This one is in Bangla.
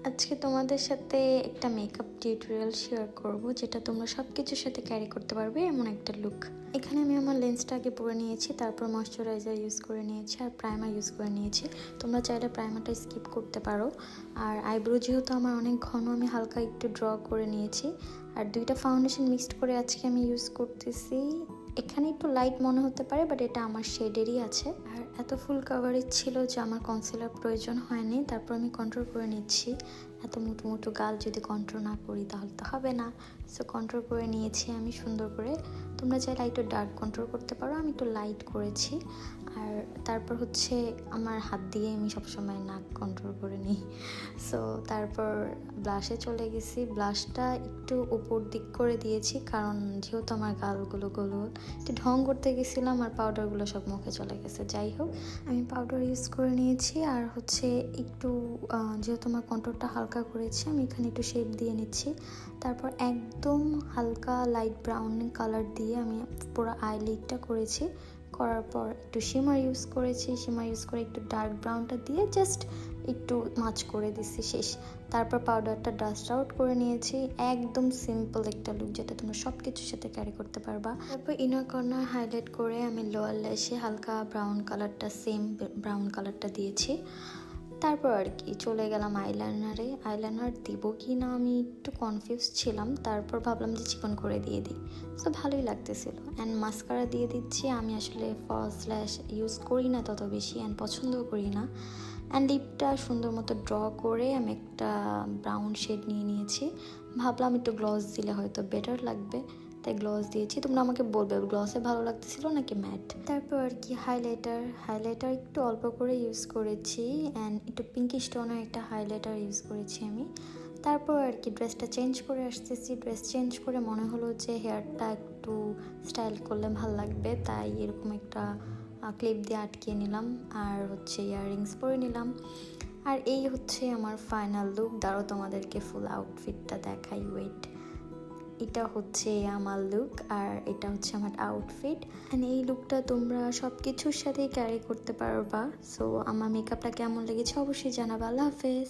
আজকে তোমাদের সাথে একটা মেকআপ টিউটোরিয়াল শেয়ার করব, যেটা তোমরা সব কিছুর সাথে ক্যারি করতে পারবে এমন একটা লুক। এখানে আমি আমার লেন্সটা আগে পরে নিয়েছি, তারপর ময়শ্চারাইজার ইউজ করে নিয়েছি আর প্রাইমার ইউজ করে নিয়েছি। তোমরা চাইলে প্রাইমারটা স্কিপ করতে পারো। আর আইব্রো যেহেতু আমার অনেক ঘন, আমি হালকা একটু ড্র করে নিয়েছি। আর দুইটা ফাউন্ডেশন মিক্সড করে আজকে আমি ইউজ করতেছি। এখানে একটু লাইট মনে হতে পারে, বাট এটা আমার শেডেরই আছে। আর এত ফুল কাভারেজ ছিল যে আমার কনসিলার প্রয়োজন হয়নি। তারপর আমি কন্ট্রোল করে নিচ্ছি। এত মোটো মোটো গাল যদি কন্ট্রোল না করি তাহলে তো হবে না। সো কন্ট্রোল করে নিয়েছি আমি সুন্দর করে। তোমরা চাইলে একটু ডার্ক কন্ট্রোল করতে পারো, আমি একটু লাইট করেছি। আর তারপর হচ্ছে আমার হাত দিয়ে আমি সবসময় নাক কন্ট্রোল করে নিই। সো তারপর ব্লাশে চলে গেছি। ব্লাশটা একটু উপর দিক করে দিয়েছি, কারণ যেহেতু আমার গালগুলো একটু ঢং করতে গেছিলাম আর পাউডারগুলো সব মুখে চলে গেছে। যাই হোক, আমি পাউডার ইউজ করে নিয়েছি। আর হচ্ছে একটু যেহেতু আমার কন্ট্রোলটা হালকা করেছি, আমি এখানে একটু শেপ দিয়ে নিচ্ছি। তারপর একদম হালকা লাইট ব্রাউন কালার দিয়ে আমি পুরো আইলিডটা করেছি। করার পর একটু শিমার ইউজ করেছি। শিমার ইউজ করে একটু ডার্ক ব্রাউনটা দিয়ে জাস্ট একটু মাছ করে দিচ্ছি, শেষ। তারপর পাউডারটা ডাস্ট আউট করে নিয়েছি। একদম সিম্পল একটা লুক, যেটা তোমরা সব কিছুর সাথে ক্যারি করতে পারবা। তারপর ইনার কর্নার হাইলাইট করে আমি লোয়ার ল্যাশে হালকা ব্রাউন কালারটা, সেম ব্রাউন কালারটা দিয়েছি। তারপর আর কি চলে গেলাম আইলাইনারে। আইলাইনার দিব কি না আমি একটু কনফিউজ ছিলাম, তারপর ভাবলাম যে চিকন করে দিয়ে দিই। তো ভালোই লাগতেছিল। অ্যান্ড মাস্কারা দিয়ে দিচ্ছি। আমি আসলে ফলস ল্যাশ ইউজ করি না তত বেশি, অ্যান্ড পছন্দও করি না। অ্যান্ড লিপটা সুন্দর মতো ড্র করে আমি একটা ব্রাউন শেড নিয়ে নিয়েছি। ভাবলাম একটু গ্লস দিলে হয়তো বেটার লাগবে, তাই গ্লস দিয়েছি। তোমরা আমাকে বলবে গ্লসে ভালো লাগতেছিল নাকি ম্যাট। তারপর আর কি হাইলাইটার একটু অল্প করে ইউজ করেছি, অ্যান্ড একটু পিঙ্কিশ টোনের একটা হাইলাইটার ইউজ করেছি আমি। তারপর আর কি ড্রেসটা চেঞ্জ করে আসতেছি। ড্রেস চেঞ্জ করে মনে হলো যে হেয়ারটা একটু স্টাইল করলে ভালো লাগবে, তাই এরকম একটা ক্লিপ দিয়ে আটকিয়ে নিলাম। আর হচ্ছে ইয়াররিংস পরে নিলাম। আর এই হচ্ছে আমার ফাইনাল লুক। দাঁড়াও তোমাদেরকে ফুল আউটফিটটা দেখাই, ওয়েট। এটা হচ্ছে আমার লুক আর এটা হচ্ছে আমার আউটফিট। অ্যান্ড এই লুকটা তোমরা সব কিছুর সাথেই ক্যারি করতে পারবা। সো আমার মেকআপটা কেমন লেগেছে অবশ্যই জানাবা। আল্লাহ হাফেজ।